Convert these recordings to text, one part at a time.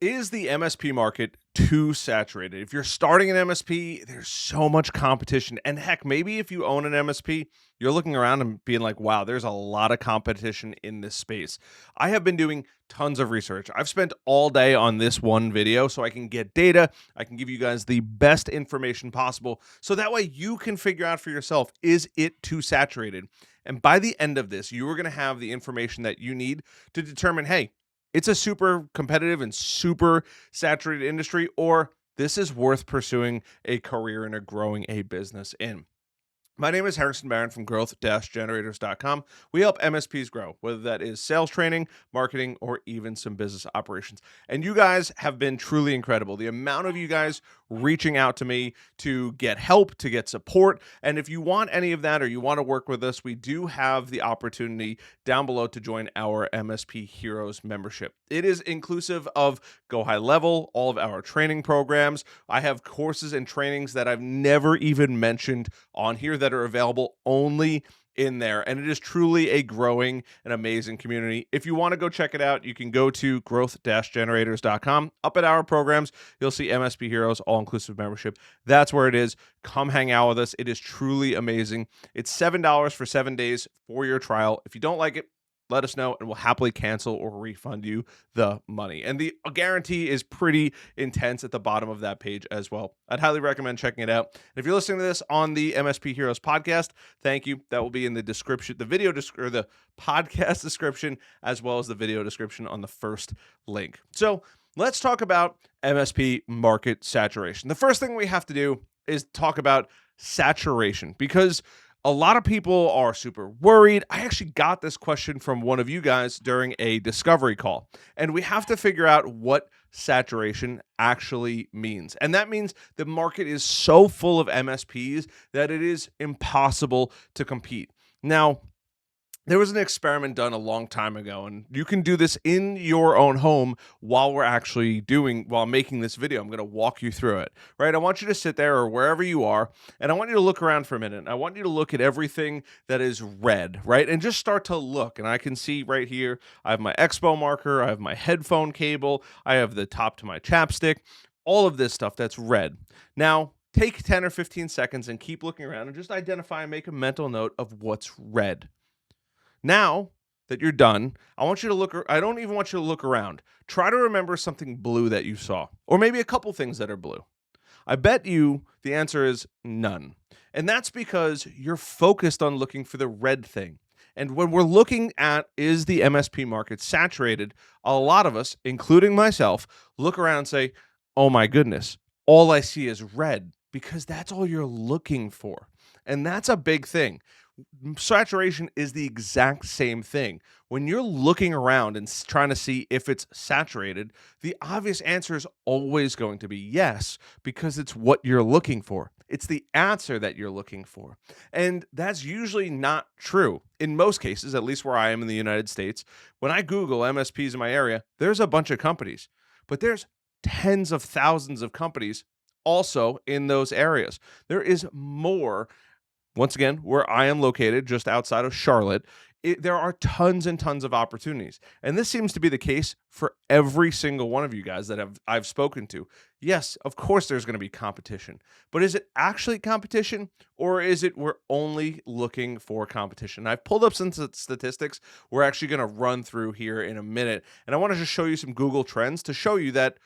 Is the MSP market too saturated? If you're starting an MSP, there's so much competition. And heck, maybe if you own an MSP, you're looking around and being like, wow, there's a lot of competition in this space. I have been doing tons of research. I've spent all day on this one video so I can get data. I can give you guys the best information possible. So that way you can figure out for yourself, is it too saturated? And by the end of this, you are going to have the information that you need to determine, hey, it's a super competitive and super saturated industry, or this is worth pursuing a career and growing a business in. My name is Harrison Barron from growth-generators.com. We help MSPs grow, whether that is sales training, marketing, or even some business operations. And you guys have been truly incredible. The amount of you guys reaching out to me to get help, to get support. And if you want any of that or you want to work with us, we do have the opportunity down below to join our MSP Heroes membership. It is inclusive of Go High Level, all of our training programs. I have courses and trainings that I've never even mentioned on here that are available only in there. And it is truly a growing and amazing community. If you want to go check it out, you can go to growth-generators.com. Up at our programs, you'll see MSP Heroes, all-inclusive membership. That's where it is. Come hang out with us. It is truly amazing. It's $7 for 7 days for your trial. If you don't like it, let us know and we'll happily cancel or refund you the money. And the guarantee is pretty intense at the bottom of that page as well. I'd highly recommend checking it out. And if you're listening to this on the MSP Heroes podcast, thank you. That will be in the description, the video or the podcast description, as well as the video description on the first link. So let's talk about MSP market saturation. The first thing we have to do is talk about saturation, because a lot of people are super worried. I actually got this question from one of you guys during a discovery call, and we have to figure out what saturation actually means. And that means the market is so full of MSPs that it is impossible to compete. Now, there was an experiment done a long time ago, and you can do this in your own home while making this video. I'm going to walk you through it, right? I want you to sit there or wherever you are, and I want you to look around for a minute. I want you to look at everything that is red, right? And just start to look. And I can see right here, I have my Expo marker, I have my headphone cable, I have the top to my chapstick, all of this stuff that's red. Now, take 10 or 15 seconds and keep looking around and just identify and make a mental note of what's red. Now that you're done, I don't even want you to look around. Try to remember something blue that you saw, or maybe a couple things that are blue. I bet you the answer is none. And that's because you're focused on looking for the red thing. And when we're looking at, is the MSP market saturated, a lot of us, including myself, look around and say, oh my goodness, all I see is red, because that's all you're looking for. And that's a big thing. Saturation is the exact same thing. When you're looking around and trying to see if it's saturated, the obvious answer is always going to be yes, because it's what you're looking for. It's the answer that you're looking for. And that's usually not true. In most cases, at least where I am in the United States, when I Google MSPs in my area, there's a bunch of companies, but there's tens of thousands of companies also in those areas. There is more. Once again, where I am located, just outside of Charlotte, there are tons and tons of opportunities. And this seems to be the case for every single one of you guys that I've spoken to. Yes, of course there's going to be competition. But is it actually competition, or is it we're only looking for competition? I've pulled up some statistics we're actually going to run through here in a minute. And I want to just show you some Google Trends to show you that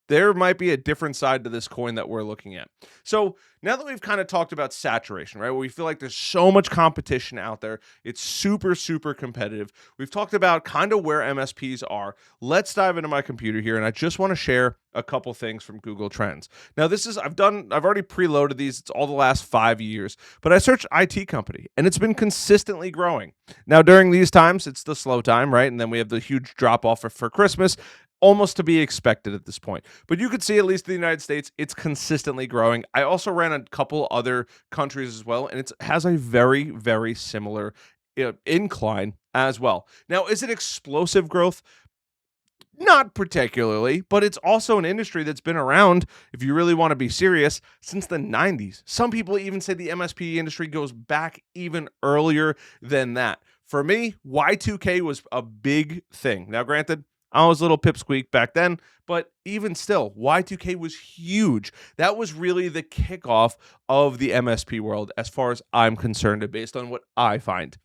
there might be a different side to this coin that we're looking at. So now that we've kind of talked about saturation, right, where we feel like there's so much competition out there, it's super, super competitive. We've talked about kind of where MSPs are. Let's dive into my computer here, and I just want to share a couple things from Google Trends. Now, I've already preloaded these. It's all the last 5 years, but I searched IT company, and it's been consistently growing. Now, during these times, it's the slow time, right? And then we have the huge drop off for Christmas. Almost to be expected at this point. But you could see, at least in the United States, it's consistently growing. I also ran a couple other countries as well, and it has a very, very similar incline as well. Now, is it explosive growth? Not particularly, but it's also an industry that's been around, if you really want to be serious, since the 90s. Some people even say the MSP industry goes back even earlier than that. For me, Y2K was a big thing. Now, granted, I was a little pipsqueak back then, but even still, Y2K was huge. That was really the kickoff of the MSP world as far as I'm concerned, based on what I find.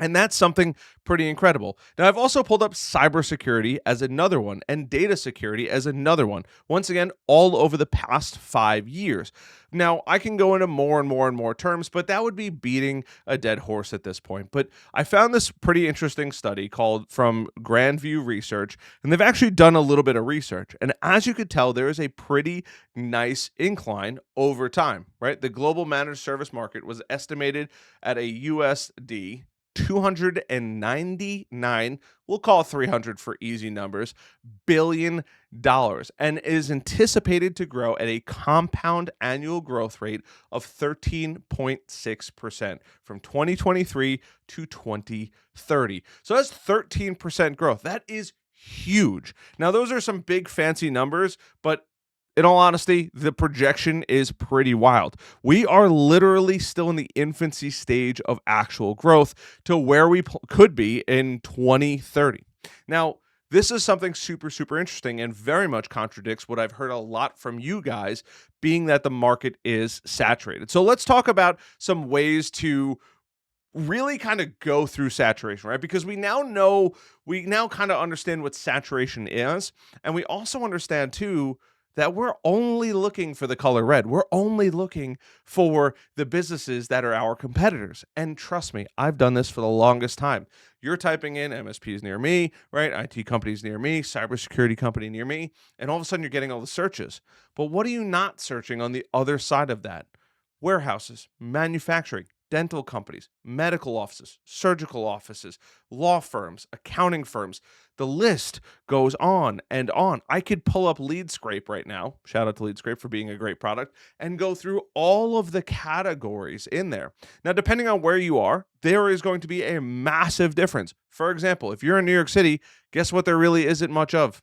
And that's something pretty incredible. Now, I've also pulled up cybersecurity as another one and data security as another one. Once again, all over the past 5 years. Now, I can go into more and more and more terms, but that would be beating a dead horse at this point. But I found this pretty interesting study called from Grandview Research, and they've actually done a little bit of research. And as you could tell, there is a pretty nice incline over time, right? The global managed service market was estimated at a USD 299, we'll call it 300 for easy numbers, $billion, and is anticipated to grow at a compound annual growth rate of 13.6% from 2023 to 2030. So that's 13% growth. That is huge. Now, those are some big fancy numbers, but in all honesty, the projection is pretty wild. We are literally still in the infancy stage of actual growth to where we could be in 2030. Now, this is something super, super interesting and very much contradicts what I've heard a lot from you guys, being that the market is saturated. So let's talk about some ways to really kind of go through saturation, right? Because we now kind of understand what saturation is. And we also understand too that we're only looking for the color red. We're only looking for the businesses that are our competitors. And trust me, I've done this for the longest time. You're typing in MSPs near me, right? IT companies near me, cybersecurity company near me, and all of a sudden you're getting all the searches. But what are you not searching on the other side of that? Warehouses, manufacturing, dental companies, medical offices, surgical offices, law firms, accounting firms. The list goes on and on. I could pull up LeadScrape right now. Shout out to LeadScrape for being a great product, and go through all of the categories in there. Now, depending on where you are, there is going to be a massive difference. For example, if you're in New York City, guess what there really isn't much of?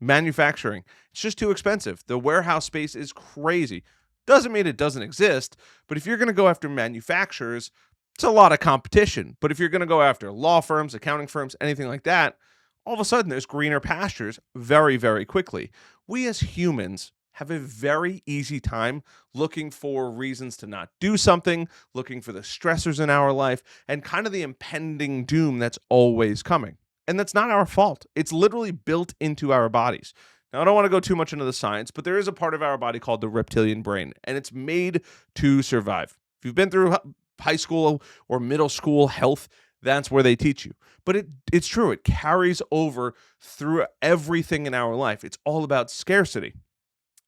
Manufacturing. It's just too expensive. The warehouse space is crazy. Doesn't mean it doesn't exist, but if you're going to go after manufacturers, it's a lot of competition. But if you're going to go after law firms, accounting firms, anything like that, all of a sudden there's greener pastures very, very quickly. We as humans have a very easy time looking for reasons to not do something, looking for the stressors in our life, and kind of the impending doom that's always coming. And that's not our fault. It's literally built into our bodies. Now, I don't want to go too much into the science, but there is a part of our body called the reptilian brain, and it's made to survive. If you've been through high school or middle school health, that's where they teach you. But it's true. It carries over through everything in our life. It's all about scarcity.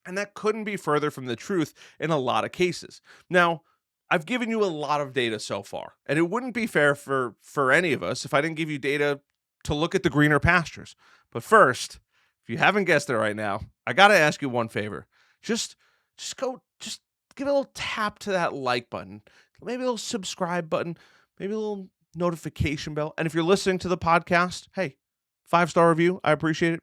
And that couldn't be further from the truth in a lot of cases. Now, I've given you a lot of data so far, and it wouldn't be fair for any of us if I didn't give you data to look at the greener pastures. But first, if you haven't guessed it right now, I got to ask you one favor. Just give a little tap to that like button, maybe a little subscribe button, maybe a little notification bell. And if you're listening to the podcast, hey, 5-star review. I appreciate it.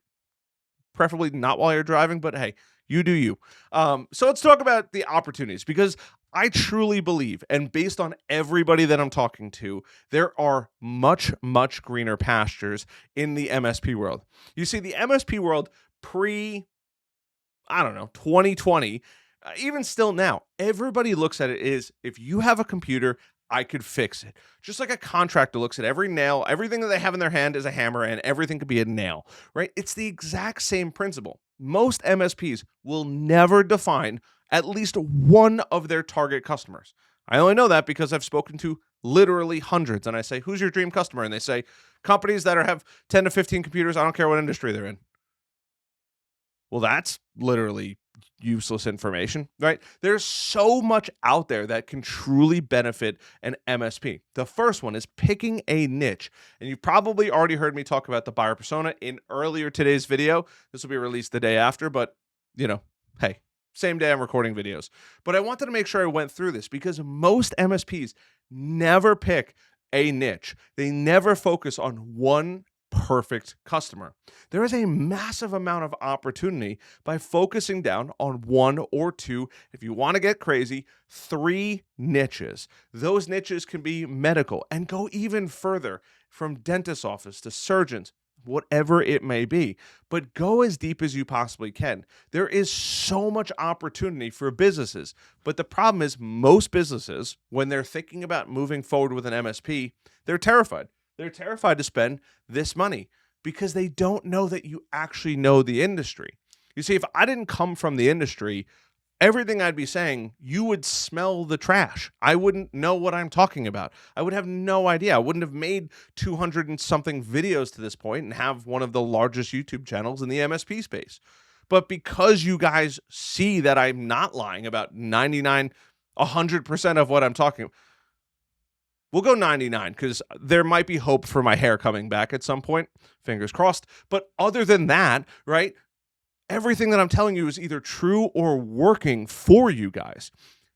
Preferably not while you're driving, but hey, you do you. So let's talk about the opportunities, because I truly believe, and based on everybody that I'm talking to, there are much, much greener pastures in the MSP world. You see, the MSP world 2020, even still now, everybody looks at it as, if you have a computer, I could fix it. Just like a contractor looks at every nail, everything that they have in their hand is a hammer, and everything could be a nail, right? It's the exact same principle. Most MSPs will never define at least one of their target customers. I only know that because I've spoken to literally hundreds, and I say, who's your dream customer? And they say, companies that have 10 to 15 computers. I don't care what industry they're in. Well, that's literally useless information, right? There's so much out there that can truly benefit an MSP. The first one is picking a niche. And you've probably already heard me talk about the buyer persona in earlier today's video. This will be released the day after, but hey, same day I'm recording videos. But I wanted to make sure I went through this, because most MSPs never pick a niche. They never focus on one perfect customer. There is a massive amount of opportunity by focusing down on one or two, if you want to get crazy, 3 niches. Those niches can be medical and go even further, from dentist office to surgeons, whatever it may be, but go as deep as you possibly can. There is so much opportunity for businesses, but the problem is most businesses, when they're thinking about moving forward with an MSP, they're terrified. They're terrified to spend this money because they don't know that you actually know the industry. You see, if I didn't come from the industry, everything I'd be saying, you would smell the trash. I wouldn't know what I'm talking about. I would have no idea. I wouldn't have made 200 and something videos to this point and have one of the largest YouTube channels in the MSP space. But because you guys see that I'm not lying about 99, 100% of what I'm talking about, we'll go 99 because there might be hope for my hair coming back at some point. Fingers crossed. But other than that, right? Everything that I'm telling you is either true or working for you guys.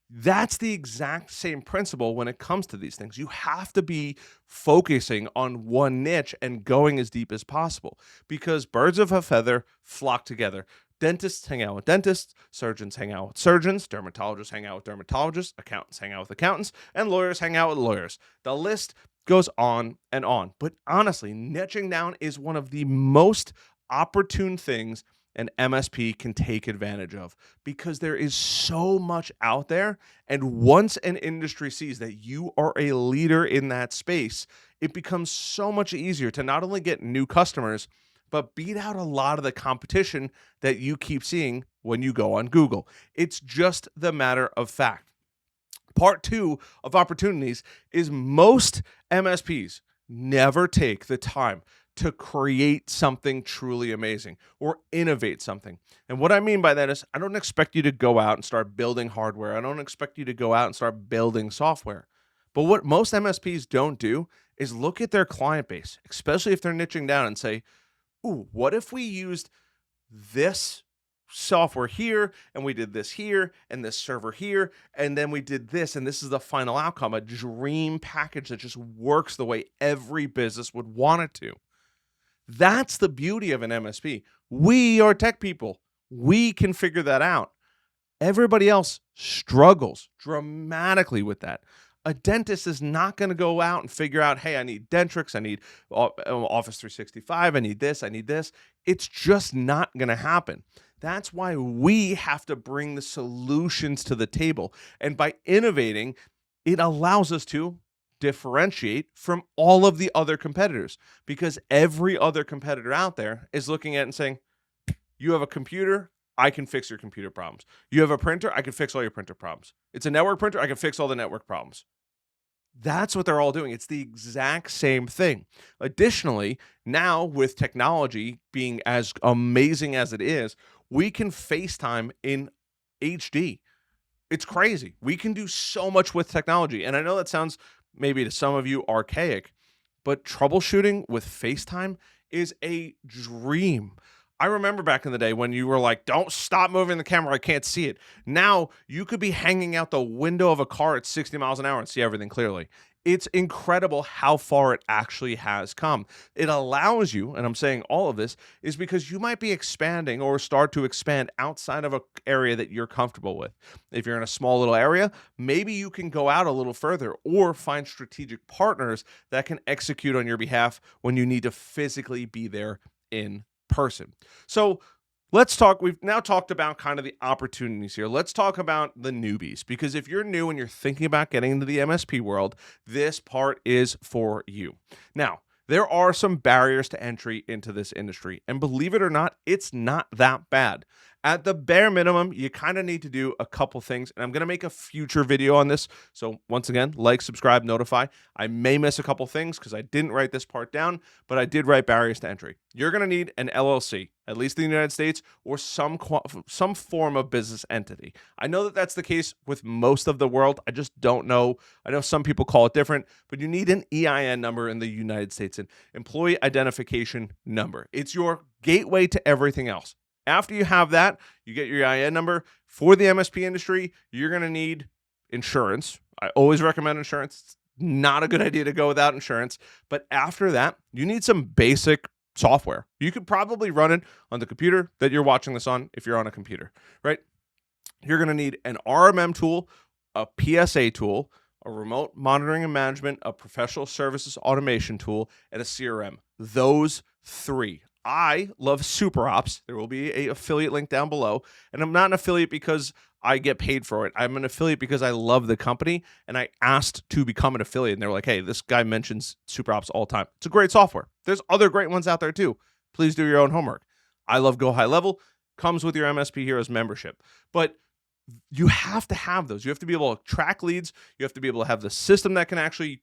That's the exact same principle when it comes to these things. You have to be focusing on one niche and going as deep as possible because birds of a feather flock together. Dentists hang out with dentists, surgeons hang out with surgeons, dermatologists hang out with dermatologists, accountants hang out with accountants, and lawyers hang out with lawyers. The list goes on and on. But honestly, niching down is one of the most opportune things an MSP can take advantage of because there is so much out there. And once an industry sees that you are a leader in that space, it becomes so much easier to not only get new customers, but beat out a lot of the competition that you keep seeing when you go on Google. It's just the matter of fact. Part 2 of opportunities is most MSPs never take the time to create something truly amazing or innovate something. And what I mean by that is I don't expect you to go out and start building hardware. I don't expect you to go out and start building software. But what most MSPs don't do is look at their client base, especially if they're niching down and say, ooh, what if we used this software here and we did this here and this server here and then we did this and this is the final outcome, a dream package that just works the way every business would want it to. That's the beauty of an MSP. We are tech people. We can figure that out. Everybody else struggles dramatically with that. A dentist is not going to go out and figure out, hey, I need Dentrix, I need Office 365, I need this, I need this. It's just not going to happen. That's why we have to bring the solutions to the table. And by innovating, it allows us to differentiate from all of the other competitors because every other competitor out there is looking at it and saying, you have a computer, I can fix your computer problems. You have a printer, I can fix all your printer problems. It's a network printer, I can fix all the network problems. That's what they're all doing. It's the exact same thing. Additionally, now with technology being as amazing as it is, we can FaceTime in HD. It's crazy. We can do so much with technology. And I know that sounds maybe to some of you archaic, but troubleshooting with FaceTime is a dream. I remember back in the day when you were like, don't stop moving the camera, I can't see it. Now you could be hanging out the window of a car at 60 miles an hour and see everything clearly. It's incredible how far it actually has come. It allows you, and I'm saying all of this, is because you might be expanding or start to expand outside of an area that you're comfortable with. If you're in a small little area, maybe you can go out a little further or find strategic partners that can execute on your behalf when you need to physically be there in person. So let's talk. We've now talked about kind of the opportunities here. Let's talk about the newbies, because if you're new and you're thinking about getting into the MSP world, this part is for you. Now, there are some barriers to entry into this industry, and believe it or not, it's not that bad. At the bare minimum, you kind of need to do a couple things, and I'm going to make a future video on this. So once again, like, subscribe, notify. I may miss a couple things because I didn't write this part down, but I did write barriers to entry. You're going to need an LLC, at least in the United States, or some form of business entity. I know that that's the case with most of the world. I just don't know. I know some people call it different, but you need an EIN number in the United States, an employee identification number. It's your gateway to everything else. After you have that, you get your EIN number. For the MSP industry, you're going to need insurance. I always recommend insurance. It's not a good idea to go without insurance. But after that, you need some basic software. You could probably run it on the computer that you're watching this on if you're on a computer, right? You're going to need an RMM tool, a PSA tool, a remote monitoring and management, a professional services automation tool, and a CRM. Those 3. I love super ops. There will be a affiliate link down below. And I'm not an affiliate because I get paid for it. I'm an affiliate because I love the company and I asked to become an affiliate. And they were like, hey, this guy mentions super ops all the time. It's a great software. There's other great ones out there too. Please do your own homework. I love Go High Level. Comes with your MSP Heroes membership. But you have to have those. You have to be able to track leads. You have to be able to have the system that can actually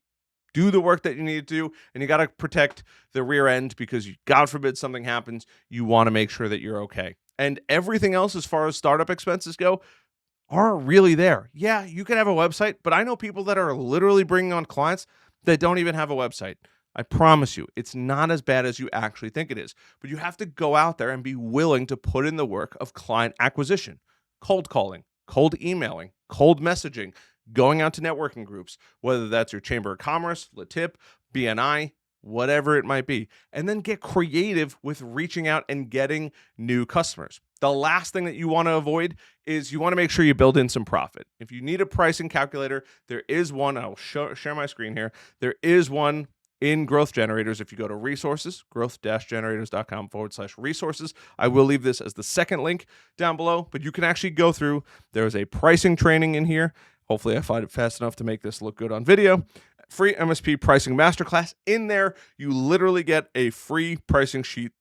do the work that you need to do, and you got to protect the rear end because God forbid something happens, you want to make sure that you're okay. And everything else as far as startup expenses go aren't really there. Yeah, you can have a website, but I know people that are literally bringing on clients that don't even have a website. I promise you, it's not as bad as you actually think it is. But you have to go out there and be willing to put in the work of client acquisition, cold calling, cold emailing, cold messaging, going out to networking groups, whether that's your Chamber of Commerce, LaTip, BNI, whatever it might be, and then get creative with reaching out and getting new customers. The last thing that you want to avoid is you want to make sure you build in some profit. If you need a pricing calculator, there is one. I'll share my screen here. There is one in Growth Generators. If you go to resources, growth-generators.com/resources, I will leave this as the second link down below, but you can actually go through. There's a pricing training in here. Hopefully I find it fast enough to make this look good on video. Free MSP pricing masterclass. In there, you literally get a free pricing sheet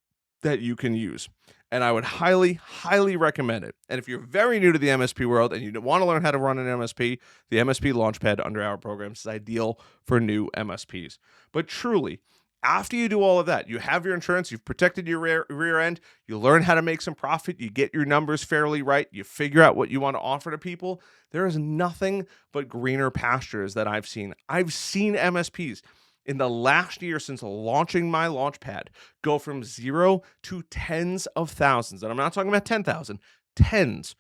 that you can use. And I would highly, highly recommend it. And if you're very new to the MSP world and you want to learn how to run an MSP, the MSP Launchpad under our programs is ideal for new MSPs. But truly, after you do all of that, you have your insurance, you've protected your rear end, you learn how to make some profit, you get your numbers fairly right, you figure out what you want to offer to people. There is nothing but greener pastures that I've seen. I've seen MSPs in the last year since launching my Launchpad go from 0 to tens of thousands. And I'm not talking about 10,000, tens.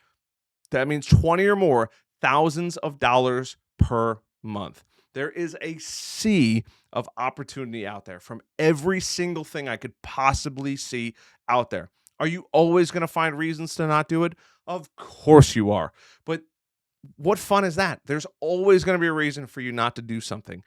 That means 20 or more thousands of dollars per month. There is a sea of opportunity out there from every single thing I could possibly see out there. Are you always going to find reasons to not do it? Of course you are. But what fun is that? There's always going to be a reason for you not to do something.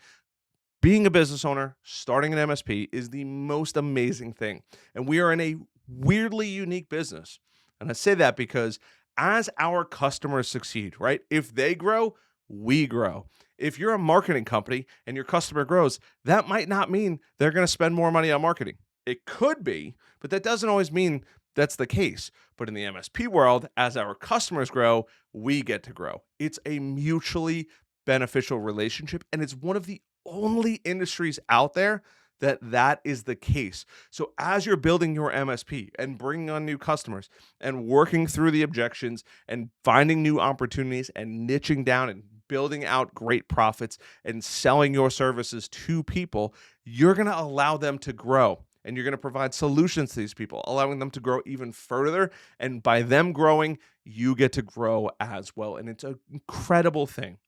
Being a business owner, starting an MSP is the most amazing thing. And we are in a weirdly unique business. And I say that because as our customers succeed, right? If they grow, we grow. If you're a marketing company and your customer grows, that might not mean they're going to spend more money on marketing. It could be, but that doesn't always mean that's the case. But in the MSP world, as our customers grow, we get to grow. It's a mutually beneficial relationship, and it's one of the only industries out there that is the case. So as you're building your MSP and bringing on new customers and working through the objections and finding new opportunities and niching down and building out great profits and selling your services to people, you're going to allow them to grow. And you're going to provide solutions to these people, allowing them to grow even further. And by them growing, you get to grow as well. And it's an incredible thing.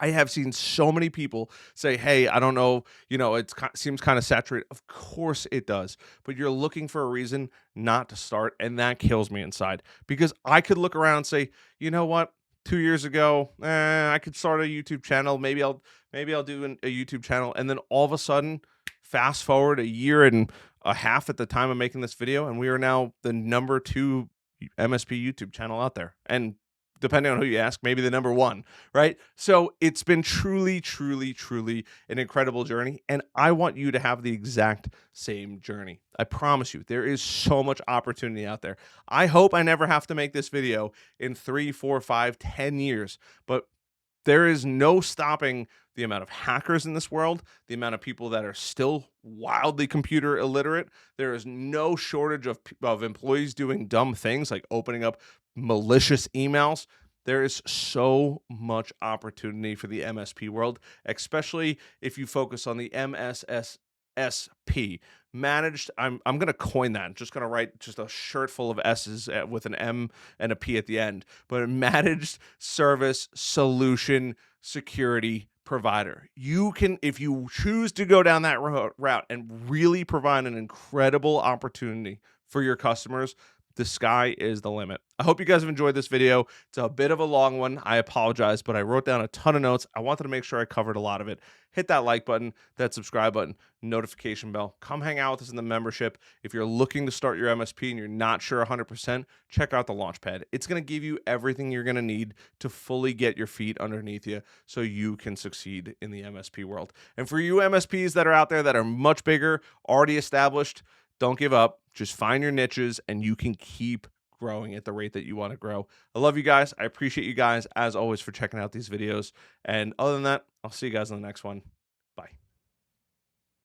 I have seen so many people say, hey, I don't know, it seems kind of saturated. Of course it does. But you're looking for a reason not to start. And that kills me inside because I could look around and say, you know what? 2 years ago, I could start a YouTube channel. Maybe I'll do a YouTube channel. And then all of a sudden, fast forward a year and a half at the time of making this video, and we are now the number 2 MSP YouTube channel out there. And depending on who you ask, maybe the number 1, right? So it's been truly, truly, truly an incredible journey. And I want you to have the exact same journey. I promise you, there is so much opportunity out there. I hope I never have to make this video in 3, 4, 5, 10 years, but there is no stopping the amount of hackers in this world, the amount of people that are still wildly computer illiterate. There is no shortage of employees doing dumb things like opening up malicious emails. There is so much opportunity for the MSP world, especially if you focus on the MSSP. Managed, I'm going to coin that. I'm just going to write just a shirt full of S's with an M and a P at the end. But managed service solution security provider. You can, if you choose to go down that route and really provide an incredible opportunity for your customers, the sky is the limit. I hope you guys have enjoyed this video. It's a bit of a long one. I apologize, but I wrote down a ton of notes. I wanted to make sure I covered a lot of it. Hit that like button, that subscribe button, notification bell. Come hang out with us in the membership. If you're looking to start your MSP and you're not sure 100%, check out the Launchpad. It's going to give you everything you're going to need to fully get your feet underneath you so you can succeed in the MSP world. And for you MSPs that are out there that are much bigger, already established, don't give up. Just find your niches and you can keep growing at the rate that you want to grow. I love you guys. I appreciate you guys as always for checking out these videos. And other than that, I'll see you guys in the next one.